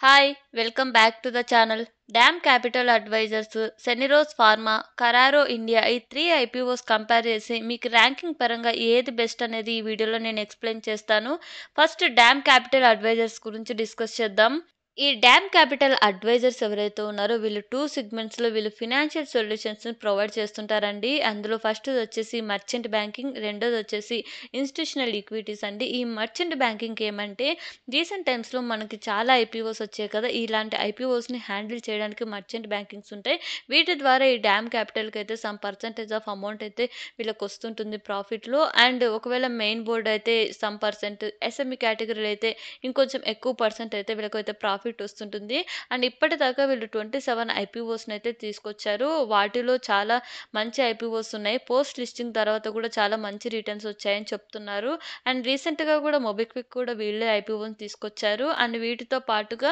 Hi, welcome back to the channel. Dam Capital Advisors, Seneros Pharma, Carraro India ఈ 3 IPOs compare చేసి మీకు ranking పరంగా ఏది best అనేది ఈ వీడియోలో నేను ఎక్స్ప్లెయిన్ చేస్తాను. ఫస్ట్ డామ్ క్యాపిటల్ అడ్వైజర్స్ గురించి డిస్కస్ చేద్దాం. ఈ డామ్ క్యాపిటల్ అడ్వైజర్స్ ఎవరైతే ఉన్నారో వీళ్ళు 2 సెగ్మెంట్స్‌లో వీళ్ళు ఫినాన్షియల్ సొల్యూషన్స్‌ని ప్రొవైడ్ చేస్తుంటారండి. అందులో ఫస్ట్‌ది వచ్చేసి మర్చెంట్ బ్యాంకింగ్, రెండోది వచ్చేసి ఇన్‌స్టిట్యూషనల్ ఈక్విటీస్ అండి. ఈ మర్చెంట్ బ్యాంకింగ్ ఏమంటే రీసెంట్ టైమ్స్‌లో మనకి చాలా ఐపీఓస్ వచ్చాయి కదా! ఇలాంటి ఐపీఓస్‌ని హ్యాండిల్ చేయడానికి మర్చెంట్ బ్యాంకింగ్స్ ఉంటాయి. వీటి ద్వారా ఈ డామ్ క్యాపిటల్‌కి అయితే సమ్ పర్సెంటేజ్ ఆఫ్ అమౌంట్ అయితే వీళ్ళకొస్తుంటుంది ప్రాఫిట్‌లో. అండ్ ఒకవేళ మెయిన్ బోర్డ్ అయితే సమ్ పర్సెంట్, ఎస్ఎంఈ కేటగిరీలో అయితే ఇంకొంచెం ఎక్కువ పర్సెంట్ అయితే వీళ్ళకైతే ప్రాఫిట్ వస్తుంటుంది. అండ్ ఇప్పటిదాకా వీళ్ళు 27 ఐపీఓస్‌ని అయితే తీసుకొచ్చారు. వాటిలో చాలా మంచి ఐపీఓస్ ఉన్నాయి. పోస్ట్ లిస్టింగ్ తర్వాత కూడా చాలా మంచి రిటర్న్స్ వచ్చాయని చెప్తున్నారు. అండ్ రీసెంట్‌గా కూడా మొబిక్విక్ కూడా వీళ్ళే ఐపీఓని తీసుకొచ్చారు. అండ్ వీటితో పాటుగా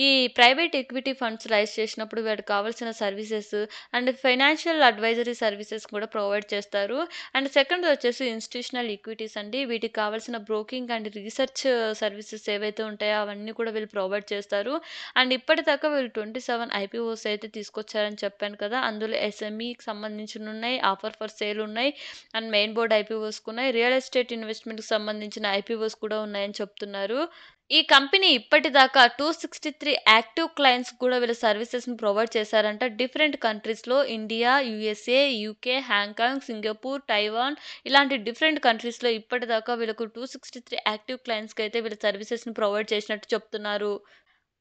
ఈ ప్రైవేట్ ఈక్విటీ ఫండ్స్ రైజ్ చేసినప్పుడు వీళ్ళకి కావాల్సిన services and financial advisory services కూడా ప్రొవైడ్ చేస్తారు. అండ్ సెకండ్ వచ్చేసి ఇన్‌స్టిట్యూషనల్ ఈక్విటీస్ అండి. వీటికి కావాల్సిన బ్రోకింగ్ అండ్ రీసెర్చ్ సర్వీసెస్ ఏవైతే ఉంటాయో అవన్నీ కూడా వీళ్ళు ప్రొవైడ్ చేస్తారు. అండ్ ఇప్పటిదాకా వీళ్ళు 27 ఐపీఓస్ అయితే తీసుకొచ్చారని చెప్పాను కదా! అందులో ఎస్ఎంఈకి సంబంధించినున్నాయి, ఆఫర్ ఫర్ సేల్ ఉన్నాయి, అండ్ మెయిన్ బోర్డ్ ఐపీఓస్‌కున్నాయి. రియల్ ఎస్టేట్ ఇన్వెస్ట్‌మెంట్‌కి సంబంధించిన ఐపీఓస్ కూడా ఉన్నాయని చెప్తున్నారు. ఈ కంపెనీ ఇప్పటిదాకా 263 యాక్టివ్ క్లయింట్స్‌కి కూడా వీళ్ళ సర్వీసెస్‌ని ప్రొవైడ్ చేశారంట. డిఫరెంట్ కంట్రీస్‌లో India, USA, UK, Hong Kong, Singapore, Taiwan ఇలాంటి డిఫరెంట్ కంట్రీస్‌లో ఇప్పటిదాకా వీళ్ళకు 263 యాక్టివ్ క్లయింట్స్‌కి అయితే వీళ్ళ సర్వీసెస్‌ని ప్రొవైడ్ చేసినట్టు చెప్తున్నారు.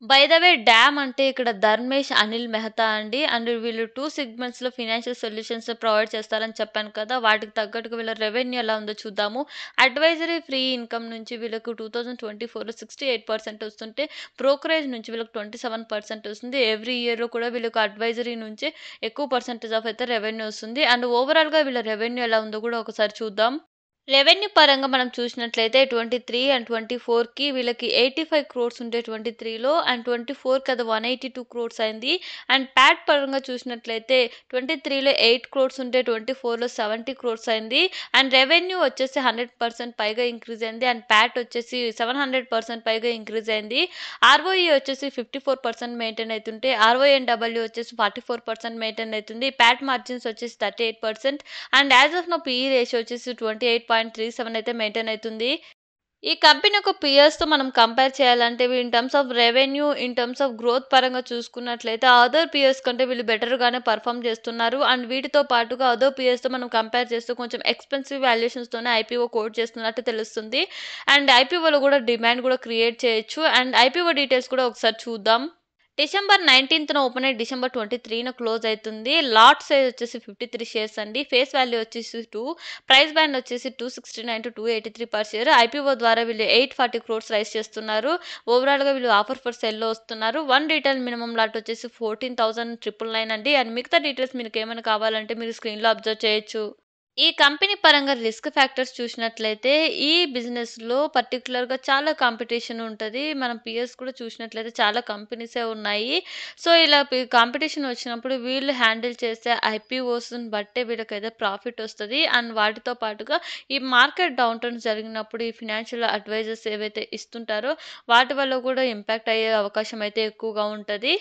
బై ద వే డామ్ అంటే ఇక్కడ ధర్మేష్ అనిల్ మెహతా అండి. అండ్ వీళ్ళు 2 సెగ్మెంట్స్‌లో ఫినాన్షియల్ సొల్యూషన్స్ ప్రొవైడ్ చేస్తారని చెప్పాను కదా! వాటికి తగ్గట్టుగా వీళ్ళ రెవెన్యూ ఎలా ఉందో చూద్దాము. అడ్వైజరీ ఫ్రీ ఇన్‌కమ్ నుంచి వీళ్ళకు 2024లో 68% వస్తుంటే, బ్రోకరేజ్ నుంచి వీళ్ళకి 27% వస్తుంది. ఎవ్రీ ఇయర్ కూడా వీళ్ళకి అడ్వైజరీ నుంచే ఎక్కువ పర్సెంటేజ్ ఆఫ్ అయితే రెవెన్యూ వస్తుంది. అండ్ ఓవరాల్‌గా వీళ్ళ రెవెన్యూ ఎలా ఉందో కూడా ఒకసారి చూద్దాం. రెవెన్యూ పరంగా మనం చూసినట్లయితే 23 అండ్ 24కి వీళ్ళకి 85 క్రోర్స్ ఉంటే 23లో అండ్ 24కి అది 182 క్రోర్స్ అయింది. అండ్ ప్యాట్ పరంగా చూసినట్లయితే 23లో 8 క్రోర్స్ ఉంటే 24లో 70 క్రోర్స్ అయింది. అండ్ రెవెన్యూ వచ్చేసి 100% పైగా ఇంక్రీజ్ అయింది. అండ్ ప్యాట్ వచ్చేసి 700% పైగా ఇంక్రీజ్ అయింది. ఆర్ఓఈ వచ్చేసి 54% మెయింటైన్ అవుతుంటే ఆర్ఓఎన్‌డబ్ల్యూ వచ్చేసి 44% మెయింటైన్ అవుతుంది. ప్యాట్ మార్జిన్స్ వచ్చేసి 38% and as of now PE ratio వచ్చేసి 28.37 అయితే మెయింటైన్ అవుతుంది. ఈ కంపెనీ యొక్క పియర్స్‌తో మనం కంపేర్ చేయాలంటే in terms of revenue, in terms of growth పరంగా చూసుకున్నట్లయితే అదర్ పియర్స్ కంటే వీళ్ళు బెటర్‌గానే పెర్ఫార్మ్ చేస్తున్నారు. అండ్ వీటితో పాటుగా అదర్ పియర్స్‌తో మనం కంపేర్ చేస్తే కొంచెం ఎక్స్‌పెన్సివ్ వాల్యుయేషన్స్‌తోనే ఐపీఓ కోట్ చేస్తున్నట్టు తెలుస్తుంది. అండ్ ఐపీఓలో కూడా డిమాండ్ కూడా క్రియేట్ చేయొచ్చు. అండ్ ఐపీఓ డీటెయిల్స్ కూడా ఒకసారి చూద్దాం. డిసెంబర్ 19థ్‌న ఓపెన్ అయ్యి డిసెంబర్ 23న క్లోజ్ అయితుంది. లాట్ సైజ్ వచ్చేసి 53 షేర్స్ అండి. ఫేస్ వాల్యూ వచ్చేసి 2, ప్రైస్ బ్యాండ్ వచ్చేసి 269-283 పర్ షేర్. ఐపీఓ ద్వారా వీళ్ళు 840 క్రోర్స్ రైజ్ చేస్తున్నారు. ఓవరాల్‌గా వీళ్ళు ఆఫర్ ఫర్ సెల్‌లో వస్తున్నారు. వన్ రిటైల్ మినిమమ్ లాట్ వచ్చేసి 14,999 అండి. అండ్ మిగతా డీటెయిల్స్ మీకేమైనా కావాలంటే మీరు స్క్రీన్‌లో అబ్జర్వ్ చేయొచ్చు. ఈ కంపెనీ పరంగా రిస్క్ ఫ్యాక్టర్స్ చూసినట్లయితే ఈ బిజినెస్‌లో పర్టిక్యులర్‌గా చాలా కాంపిటీషన్ ఉంటది. మనం పియర్స్ కూడా చూసినట్లయితే చాలా కంపెనీసే ఉన్నాయి. సో, ఇలా కాంపిటీషన్ వచ్చినప్పుడు వీళ్ళు హ్యాండిల్ చేసే ఐపీఓస్‌ని బట్టే వీళ్ళకైతే ప్రాఫిట్ వస్తది. అండ్ వాటితో పాటుగా ఈ మార్కెట్ డౌన్ టర్న్స్ జరిగినప్పుడు ఈ ఫినాన్షియల్ అడ్వైజర్స్ ఏవైతే ఇస్తుంటారో వాటి వల్ల కూడా ఇంపాక్ట్ అయ్యే అవకాశం అయితే ఎక్కువగా ఉంటది.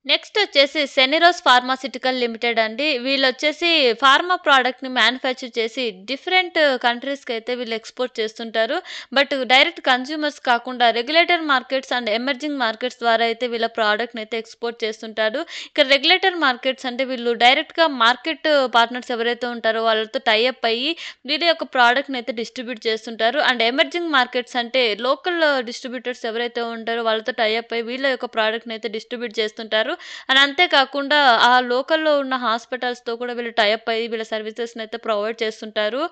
నెక్స్ట్ వచ్చేసి సెనిరోస్ ఫార్మాస్యూటికల్ లిమిటెడ్ అండి. వీళ్ళొచ్చేసి ఫార్మా ప్రొడక్ట్‌ని మ్యానుఫ్యాక్చర్ చేసి డిఫరెంట్ కంట్రీస్‌కైతే వీళ్ళు ఎక్స్‌పోర్ట్ చేస్తుంటారు. బట్ డైరెక్ట్ కన్స్యూమర్స్ కాకుండా regulator markets and emerging markets ద్వారా అయితే వీళ్ళ ప్రొడక్ట్‌ని అయితే ఎక్స్‌పోర్ట్ చేస్తుంటారు. ఇక్కడ రెగ్యులేటర్ మార్కెట్స్ అంటే వీళ్ళు డైరెక్ట్‌గా మార్కెట్ పార్ట్నర్స్ ఎవరైతే ఉంటారో వాళ్ళతో టై అప్ అయ్యి వీళ్ళ యొక్క ప్రొడక్ట్‌ని అయితే డిస్ట్రిబ్యూట్ చేస్తుంటారు. అండ్ ఎమర్జింగ్ మార్కెట్స్ అంటే లోకల్ డిస్ట్రిబ్యూటర్స్ ఎవరైతే ఉంటారో వాళ్ళతో టై అప్ అయ్యి వీళ్ళ యొక్క ప్రొడక్ట్‌ని అయితే డిస్ట్రిబ్యూట్ చేస్తుంటారు. అండ్ అంతే కాకుండా ఆ లోకల్‌లో ఉన్న హాస్పిటల్స్‌తో కూడా వీళ్ళు టై అప్ అయ్యి వీళ్ళ సర్వీసెస్‌నయితే ప్రొవైడ్ చేస్తుంటారు.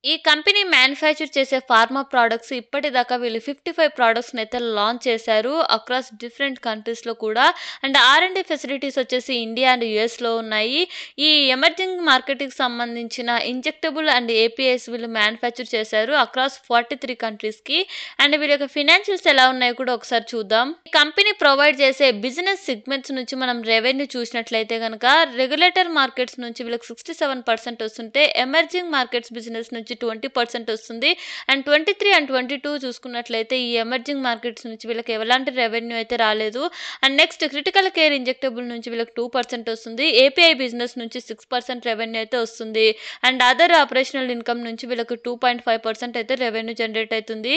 ఈ కంపెనీ మ్యానుఫ్యాక్చర్ చేసే ఫార్మా ప్రొడక్ట్స్ ఇప్పటిదాకా వీళ్ళు 55 ప్రొడక్ట్స్‌నయితే లాంచ్ చేశారు. అక్రాస్ డిఫరెంట్ కంట్రీస్‌లో కూడా. అండ్ ఆర్&డి ఫెసిలిటీస్ వచ్చేసి ఇండియా అండ్ యూఎస్‌లో ఉన్నాయి. ఈ ఎమర్జింగ్ మార్కెట్‌కి సంబంధించిన ఇంజెక్టబుల్ అండ్ ఏపీఐస్ వీళ్ళు మ్యానుఫ్యాక్చర్ చేశారు అక్రాస్ 43 కంట్రీస్‌కి. అండ్ వీళ్ళ యొక్క ఫినాన్షియల్స్ ఎలా ఉన్నాయో కూడా ఒకసారి చూద్దాం. ఈ కంపెనీ ప్రొవైడ్ చేసే బిజినెస్ సెగ్మెంట్స్ నుంచి మనం రెవెన్యూ చూసినట్లయితే గనక రెగ్యులేటర్ మార్కెట్స్ నుంచి వీళ్ళకి 67% వస్తుంటే ఎమర్జింగ్ మార్కెట్స్ బిజినెస్ నుంచి వచ్చేసి 20% వస్తుంది. అండ్ 23 అండ్ 22 చూసుకున్నట్లయితే ఈ ఎమర్జింగ్ మార్కెట్స్ నుంచి వీళ్ళకి ఎలాంటి రెవెన్యూ అయితే రాలేదు. And next critical care injectable నుంచి వీళ్ళకి 2% వస్తుంది. ఏపీఐ బిజినెస్ నుంచి 6% రెవెన్యూ అయితే వస్తుంది. అండ్ అదర్ ఆపరేషనల్ ఇన్‌కమ్ నుంచి వీళ్ళకి 2.5% అయితే రెవెన్యూ జనరేట్ అయితుంది.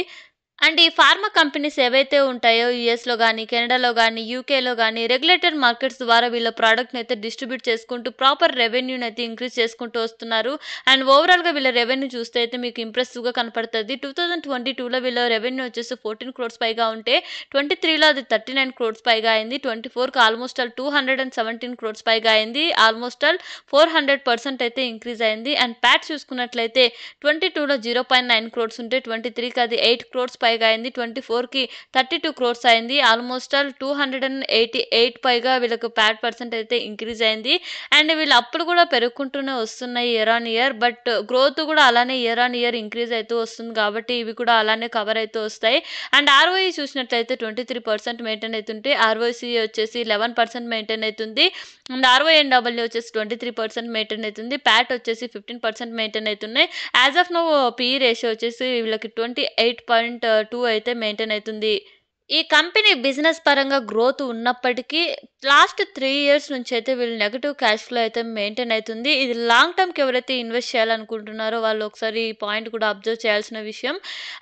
అండ్ ఈ ఫార్మా కంపెనీస్ ఏవైతే ఉంటాయో యూఎస్‌లో గాని, కెనడాలో గాని, యూకేలో గాని రెగ్యులేటెడ్ మార్కెట్స్ ద్వారా వీళ్ళ ప్రొడక్ట్‌నైతే డిస్ట్రిబ్యూట్ చేసుకుంటూ ప్రాపర్ రెవెన్యూనైతే ఇంక్రీజ్ చేసుకుంటూ వస్తున్నారు. అండ్ ఓవరాల్‌గా వీళ్ళ రెవెన్యూ చూస్తే అయితే మీకు ఇంప్రెసివ్‌గా కనపడతది. 2022లో వీళ్ళ రెవెన్యూ వచ్చేసి 14 క్రోర్స్ పైగా ఉంటే, 23లో అది 39 క్రోర్స్ పైగా అయింది. 24కి ఆల్‌మోస్ట్ ఆల్ 217 క్రోర్స్ పైగా అయింది. ఆల్‌మోస్ట్ ఆల్ 400% అయితే ఇంక్రీజ్ అయింది. అండ్ ప్యాట్ చూసుకున్నట్లయితే 22లో 0.9 క్రోర్స్ ఉంటే, 23కి అది 8 క్రోర్స్ పైగా అయింది. 24కి 32 క్రోర్స్ అయింది. ఆల్‌మోస్ట్ ఆల్ 288 పైగా వీళ్ళకి ప్యాట్ పర్సెంట్ అయితే ఇంక్రీజ్ అయింది. అండ్ వీళ్ళ అప్పులు కూడా పెరుగుకుంటూనే వస్తున్నాయి year on year. But growth కూడా అలానే ఇయర్ ఆన్ ఇయర్ ఇంక్రీజ్ అయితూ వస్తుంది కాబట్టి ఇవి కూడా అలానే కవర్ అయితూ వస్తాయి. అండ్ ఆర్ఓఈ చూసినట్లయితే 23% మెయింటైన్ అయితుంటే, ఆర్ఓసీ వచ్చేసి 11% మెయింటైన్ అయితుంది. అండ్ ఆర్ఓఎన్‌డబ్ల్యూ వచ్చేసి 23% మెయింటైన్ అయితుంది. ప్యాట్ వచ్చేసి 15% మెయింటైన్ అయితున్నాయి. As of now PE ratio వచ్చేసి వీళ్ళకి 28.2 అయితే మెయింటైన్ అయితుంది. ఈ కంపెనీ బిజినెస్ పరంగా గ్రోత్ ఉన్నప్పటికీ లాస్ట్ 3 ఇయర్స్ నుంచి అయితే వీళ్ళు నెగెటివ్ క్యాష్ ఫ్లో అయితే మెయింటైన్ అయితుంది. ఇది లాంగ్ టర్మ్‌కి ఎవరైతే ఇన్వెస్ట్ చేయాలనుకుంటున్నారో వాళ్ళు ఒకసారి ఈ పాయింట్ కూడా అబ్జర్వ్ చేయాల్సిన విషయం.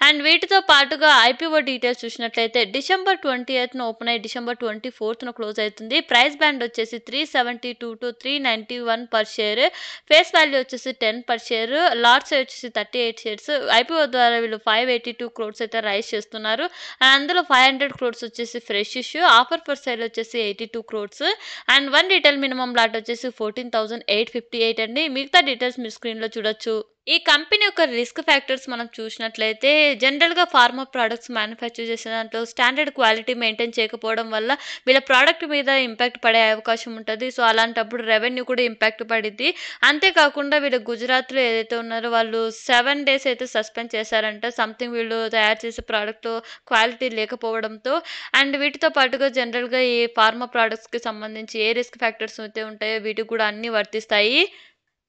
అండ్ వీటితో పాటుగా ఐపీఓ డీటెయిల్స్ చూసినట్లయితే డిసెంబర్ 20న ఓపెన్ అయ్యి డిసెంబర్ 24న క్లోజ్ అవుతుంది. ప్రైస్ బ్యాండ్ వచ్చేసి 372-391 పర్ షేర్. ఫేస్ వాల్యూ వచ్చేసి 10 పర్ షేర్. లాట్ సైజ్ వచ్చేసి 38 షేర్స్. ఐపీఓ ద్వారా వీళ్ళు 582 క్రోర్స్ అయితే రైజ్ చేస్తున్నారు. అండ్ అందులో 500 క్రోర్స్ వచ్చేసి fresh issue. Offer for sale వచ్చేసి 82 crores. And 1 retail minimum lot వచ్చేసి 14,858 అండి. మిగతా డీటెయిల్స్ మీరు స్క్రీన్‌లో చూడొచ్చు. ఈ కంపెనీ యొక్క రిస్క్ ఫ్యాక్టర్స్ మనం చూసినట్లయితే జనరల్‌గా ఫార్మా ప్రొడక్ట్స్ మ్యానుఫ్యాక్చర్ చేసే దాంట్లో స్టాండర్డ్ క్వాలిటీ మెయింటైన్ చేయకపోవడం వల్ల వీళ్ళ ప్రొడక్ట్ మీద ఇంపాక్ట్ పడే అవకాశం ఉంటది. సో, అలాంటప్పుడు రెవెన్యూ కూడా ఇంపాక్ట్ పడిద్ది. అంతేకాకుండా వీళ్ళు గుజరాత్‌లో ఏదైతే ఉన్నారో వాళ్ళు 7 డేస్ అయితే సస్పెండ్ చేశారంట. సంథింగ్ వీళ్ళు తయారు చేసే ప్రొడక్ట్‌లో క్వాలిటీ లేకపోవడంతో. అండ్ వీటితో పాటుగా జనరల్‌గా ఈ ఫార్మా ప్రొడక్ట్స్‌కి సంబంధించి ఏ రిస్క్ ఫ్యాక్టర్స్ అయితే ఉంటాయో వీటికి కూడా అన్నీ వర్తిస్తాయి.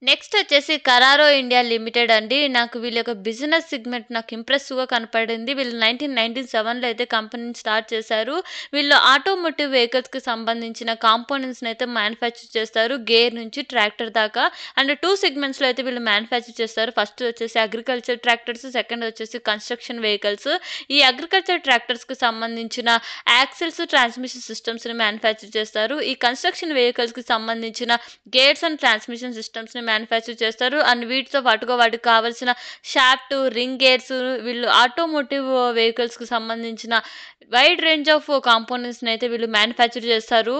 నెక్స్ట్ వచ్చేసి కరారో ఇండియా లిమిటెడ్ అండి. నాకు వీళ్ళ యొక్క బిజినెస్ సెగ్మెంట్ నాకు ఇంప్రెసివ్‌గా కనపడింది. వీళ్ళు 1997లో అయితే కంపెనీని స్టార్ట్ చేశారు. వీళ్ళు ఆటోమోటివ్ వెహికల్స్‌కి సంబంధించిన కాంపోనెంట్స్‌ని అయితే మ్యానుఫ్యాక్చర్ చేస్తారు. గేర్ నుంచి ట్రాక్టర్ దాకా. అండ్ 2 సెగ్మెంట్స్‌లో అయితే వీళ్ళు మ్యానుఫ్యాక్చర్ చేస్తారు. ఫస్ట్ వచ్చేసి అగ్రికల్చర్ ట్రాక్టర్స్, సెకండ్ వచ్చేసి కన్‌స్ట్రక్షన్ వెహికల్స్. ఈ అగ్రికల్చర్ ట్రాక్టర్స్‌కి సంబంధించిన యాక్సిల్స్, ట్రాన్స్‌మిషన్ సిస్టమ్స్‌ని మ్యానుఫ్యాక్చర్ చేస్తారు. ఈ కన్‌స్ట్రక్షన్ వెహికల్స్‌కి సంబంధించిన గేర్స్ అండ్ ట్రాన్స్‌మిషన్ సిస్టమ్స్‌ని మ్యానుఫ్యాక్చర్ చేస్తారు. అండ్ వీటితో పాటుగా వాటికి కావాల్సిన షాఫ్ట్, రింగ్ గేర్స్ వీళ్ళు ఆటోమోటివ్ వెహికల్స్‌కి సంబంధించిన వైడ్ రేంజ్ ఆఫ్ కాంపోనెంట్స్‌ని అయితే వీళ్ళు మ్యానుఫ్యాక్చర్ చేస్తారు.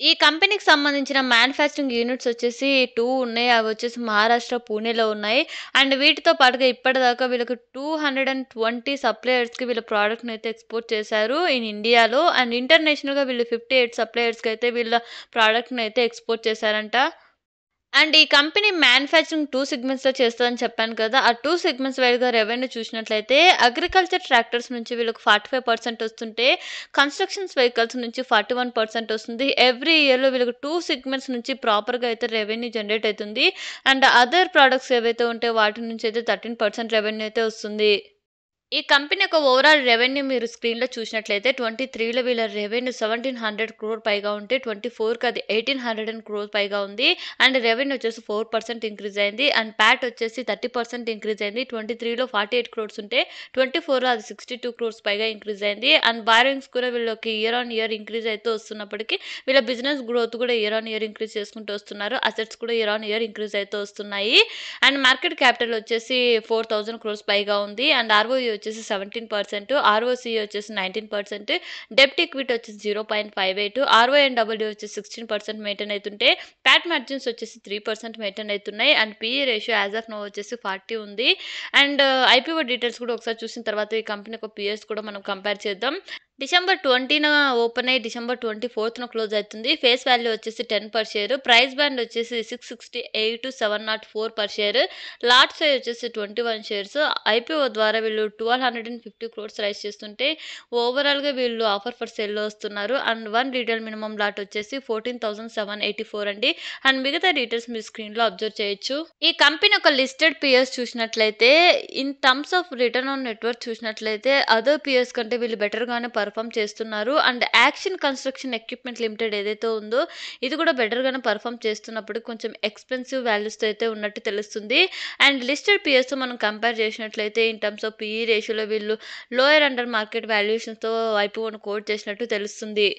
ఈ కంపెనీకి సంబంధించిన మ్యానుఫ్యాక్చరింగ్ యూనిట్స్ వచ్చేసి 2 ఉన్నాయి. అవి వచ్చేసి మహారాష్ట్ర, పూణేలో ఉన్నాయి. అండ్ వీటితో పాటుగా ఇప్పటిదాకా వీళ్ళకి 220 సప్లయర్స్‌కి వీళ్ళ ప్రొడక్ట్‌ని అయితే ఎక్స్‌పోర్ట్ చేశారు ఇన్ ఇండియాలో. అండ్ ఇంటర్నేషనల్‌గా వీళ్ళు 58 సప్లయర్స్‌కి అయితే వీళ్ళ ప్రొడక్ట్‌ని అయితే ఎక్స్‌పోర్ట్ చేశారంట. అండ్ ఈ కంపెనీ మ్యానుఫ్యాక్చరింగ్ 2 సెగ్మెంట్స్‌లో చేస్తదని చెప్పాను కదా! ఆ 2 సెగ్మెంట్స్ వైస్‌గా రెవెన్యూ చూసినట్లయితే అగ్రికల్చర్ ట్రాక్టర్స్ నుంచి వీళ్ళకి 45% వస్తుంటే, కన్‌స్ట్రక్షన్స్ వెహికల్స్ నుంచి 41% వస్తుంది. ఎవ్రీ ఇయర్‌లో వీళ్ళకి 2 సెగ్మెంట్స్ నుంచి ప్రాపర్‌గా అయితే రెవెన్యూ జనరేట్ అయితుంది. అండ్ అదర్ ప్రొడక్ట్స్ ఏవైతే ఉంటాయో వాటి నుంచి అయితే 13% రెవెన్యూ అయితే వస్తుంది. ఈ కంపెనీ యొక్క ఓవరాల్ రెవెన్యూ మీరు స్క్రీన్‌లో చూసినట్లయితే 23లో వీళ్ళ రెవెన్యూ 1700 క్రోర్ పైగా ఉంటే 24కి అది 1800 క్రోర్ పైగా ఉంది. అండ్ రెవెన్యూ వచ్చేసి 4% ఇంక్రీజ్ అయింది. అండ్ ప్యాట్ వచ్చేసి 30% ఇంక్రీజ్ అయింది. 23లో 48 క్రోర్స్ ఉంటే 24లో అది 62 క్రోర్స్ పైగా ఇంక్రీజ్ అయింది. అండ్ బారోయింగ్స్ కూడా వీళ్ళకి ఇయర్ ఆన్ ఇయర్ ఇంక్రీజ్ అయితూ వస్తున్నప్పటికీ వీళ్ళ బిజినెస్ గ్రోత్ కూడా ఇయర్ ఆన్ ఇయర్ ఇంక్రీజ్ చేసుకుంటూ వస్తున్నారు. అసెట్స్ కూడా ఇయర్ ఆన్ ఇయర్ ఇంక్రీజ్ అయితూ వస్తున్నాయి. అండ్ మార్కెట్ క్యాపిటల్ వచ్చేసి 4000 క్రోర్స్ పైగా ఉంది. అండ్ ఆర్ఓఈ వచ్చేసి 17%, ఆర్ఓసీ వచ్చేసి 19%, డెబ్ట్ ఈక్విటీ వచ్చేసి 0.58, ఆర్ఓఎన్‌డబ్ల్యూ వచ్చేసి 16% మెయింటైన్ అయితుంటే, ప్యాట్ మార్జిన్స్ వచ్చేసి 3% మెయింటైన్ అయితున్నాయి. And PE ratio as of now వచ్చేసి 40 ఉంది. అండ్ ఐపీఓ డీటెయిల్స్ కూడా ఒకసారి చూసిన తర్వాత ఈ కంపెనీ యొక్క పీఎస్ కూడా మనం కంపేర్ చేద్దాం. డిసెంబర్ 20న ఓపెన్ అయ్యి డిసెంబర్ 24న క్లోజ్ అవుతుంది. ఫేస్ వాల్యూ వచ్చేసి 10 పర్ షేర్. ప్రైస్ బ్యాండ్ వచ్చేసి 668-704 పర్ షేర్. లాట్ సైజ్ వచ్చేసి 21 షేర్స్. ఐపీఓ ద్వారా వీళ్ళు 1250 క్రోర్స్ రైజ్ చేస్తుంటే ఓవరాల్‌గా వీళ్ళు ఆఫర్ ఫర్ సేల్‌లో వస్తున్నారు. అండ్ 1 రిటైల్ మినిమమ్ లాట్ వచ్చేసి 14,784 అండి. అండ్ మిగతా డీటెయిల్స్ మీరు స్క్రీన్‌లో అబ్జర్వ్ చేయొచ్చు. ఈ కంపెనీ ఒక లిస్టెడ్ పియర్స్ చూసినట్లయితే in terms of return on net worth చూసినట్లయితే అదర్ పియర్స్ కంటే వీళ్ళు బెటర్‌గానే పర్ఫార్మ్ చేస్తున్నారు. And action construction equipment limited ఏదైతే ఉందో ఇది కూడా బెటర్‌గానే పర్ఫార్మ్ చేస్తున్నప్పుడు కొంచెం ఎక్స్‌పెన్సివ్ వాల్యూస్‌తో అయితే ఉన్నట్టు తెలుస్తుంది. అండ్ లిస్టెడ్ పియర్స్‌తో మనం కంపేర్ చేసినట్లయితే ఇన్ టర్మ్స్ ఆఫ్ పీఈ రేషియోలో వీళ్ళు లోయర్ అండర్ మార్కెట్ వాల్యుయేషన్స్‌తో ఐపీఓను కోట్ చేసినట్టు తెలుస్తుంది.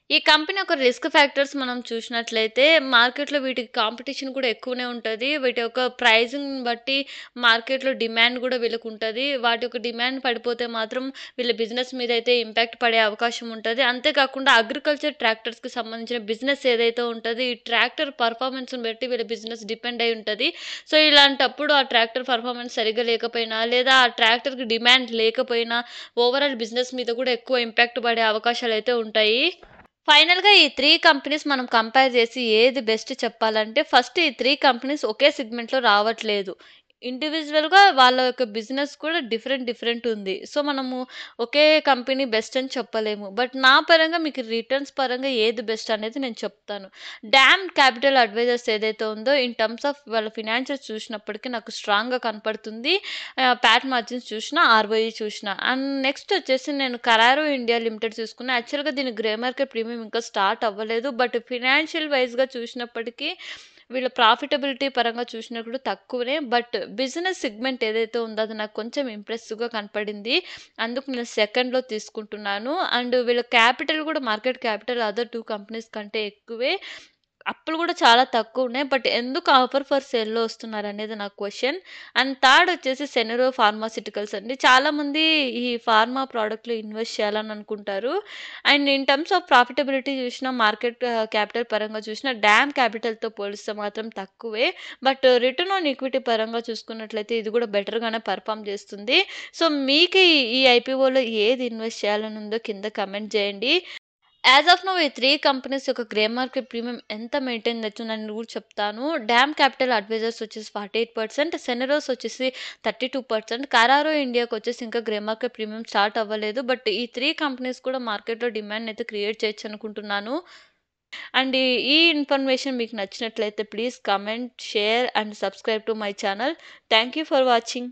ఈ కంపెనీ యొక్క రిస్క్ ఫ్యాక్టర్స్ మనం చూసినట్లయితే మార్కెట్‌లో వీటికి కాంపిటీషన్ కూడా ఎక్కువనే ఉంటది. వీటి యొక్క ప్రైజింగ్‌ని బట్టి మార్కెట్‌లో డిమాండ్ కూడా వీళ్ళకుంటది. వాటి యొక్క డిమాండ్ పడిపోతే మాత్రం వీళ్ళ బిజినెస్ మీద అయితే ఇంపాక్ట్ పడే అవకాశం ఉంటది. అంతేకాకుండా అగ్రికల్చర్ ట్రాక్టర్స్‌కి సంబంధించిన బిజినెస్ ఏదైతే ఉంటదో ఈ ట్రాక్టర్ పర్ఫార్మెన్స్‌ని బట్టి వీళ్ళ బిజినెస్ డిపెండ్ అయి ఉంటది. సో, ఇలాంటప్పుడు ఆ ట్రాక్టర్ పర్ఫార్మెన్స్ సరిగ్గా లేకపోయినా లేదా ఆ ట్రాక్టర్‌కి డిమాండ్ లేకపోయినా ఓవరాల్ బిజినెస్ మీద కూడా ఎక్కువ ఇంపాక్ట్ పడే అవకాశాలైతే ఉంటాయి. ఫైనల్‌గా ఈ 3 కంపెనీస్ మనం కంపేర్ చేసి ఏది బెస్ట్ చెప్పాలంటే, ఫస్ట్ ఈ 3 కంపెనీస్ ఒకే సెగ్మెంట్‌లో రావట్లేదు. ఇండివిడ్యువల్‌గా వాళ్ళ యొక్క బిజినెస్ కూడా డిఫరెంట్ ఉంది. సో, మనము ఒకే కంపెనీ బెస్ట్ అని చెప్పలేము. బట్ నా పరంగా మీకు రిటర్న్స్ పరంగా ఏది బెస్ట్ అనేది నేను చెప్తాను. డామ్ క్యాపిటల్ అడ్వైజర్స్ ఏదైతే ఉందో ఇన్ టర్మ్స్ ఆఫ్ వాళ్ళ ఫినాన్షియల్స్ చూసినప్పటికి నాకు స్ట్రాంగ్‌గా కనపడుతుంది. పాట్ మార్జిన్స్ చూసినా, ఆర్ఓఈ చూసినా. అండ్ నెక్స్ట్ వచ్చేసి నేను కరారో ఇండియా లిమిటెడ్ చూసుకున్నా. యాక్చువల్‌గా దీని గ్రే మార్కెట్ ప్రీమియం ఇంకా స్టార్ట్ అవ్వలేదు. బట్ ఫినాన్షియల్ వైస్‌గా చూసినప్పటికీ వీళ్ళ ప్రాఫిటబిలిటీ పరంగా చూసినప్పుడు తక్కువనే. బట్ బిజినెస్ సెగ్మెంట్ ఏదైతే ఉందో అది నాకు కొంచెం ఇంప్రెసివ్‌గా కనపడింది. అందుకు నేను సెకండ్‌లో తీసుకుంటున్నాను. అండ్ వీళ్ళ క్యాపిటల్ కూడా మార్కెట్ క్యాపిటల్ అదర్ 2 కంపెనీస్ కంటే ఎక్కువే. అప్పులు కూడా చాలా తక్కువున్నాయి. బట్ ఎందుకు ఆఫర్ ఫర్ సేల్‌లో వస్తున్నారనేది నా క్వెషన్. అండ్ థర్డ్ వచ్చేసి సెనెరో ఫార్మాస్యూటికల్స్ అండి. చాలామంది ఈ ఫార్మా ప్రొడక్ట్‌లో ఇన్వెస్ట్ చేయాలని అనుకుంటారు. And in terms of profitability చూసినా మార్కెట్ క్యాపిటల్ పరంగా చూసినా డామ్ క్యాపిటల్‌తో పోలిస్తే మాత్రం తక్కువే. బట్ రిటర్న్ ఆన్ ఈక్విటీ పరంగా చూసుకున్నట్లయితే ఇది కూడా బెటర్‌గానే పర్ఫార్మ్ చేస్తుంది. సో, మీకు ఈ ఐపీఓలో ఏది ఇన్వెస్ట్ చేయాలని ఉందో కింద కామెంట్ చేయండి. యాజ్ ఆఫ్ నౌ ఈ 3 కంపెనీస్ యొక్క గ్రే మార్కెట్ ప్రీమియం ఎంత మెయింటైన్ చేస్తుందని కూడా చెప్తాను. డామ్ క్యాపిటల్ అడ్వైజర్స్ వచ్చేసి 48%, సెనెరోస్ వచ్చేసి 32%, కరారో ఇండియాకొచ్చేసి ఇంకా గ్రే మార్కెట్ ప్రీమియం స్టార్ట్ అవ్వలేదు. బట్ ఈ 3 కంపెనీస్ కూడా మార్కెట్‌లో డిమాండ్‌నయితే క్రియేట్ చేయొచ్చనుకుంటున్నాను. అండ్ ఈ ఇన్ఫర్మేషన్ మీకు నచ్చినట్లయితే please comment, share and subscribe to my channel. Thank you for watching.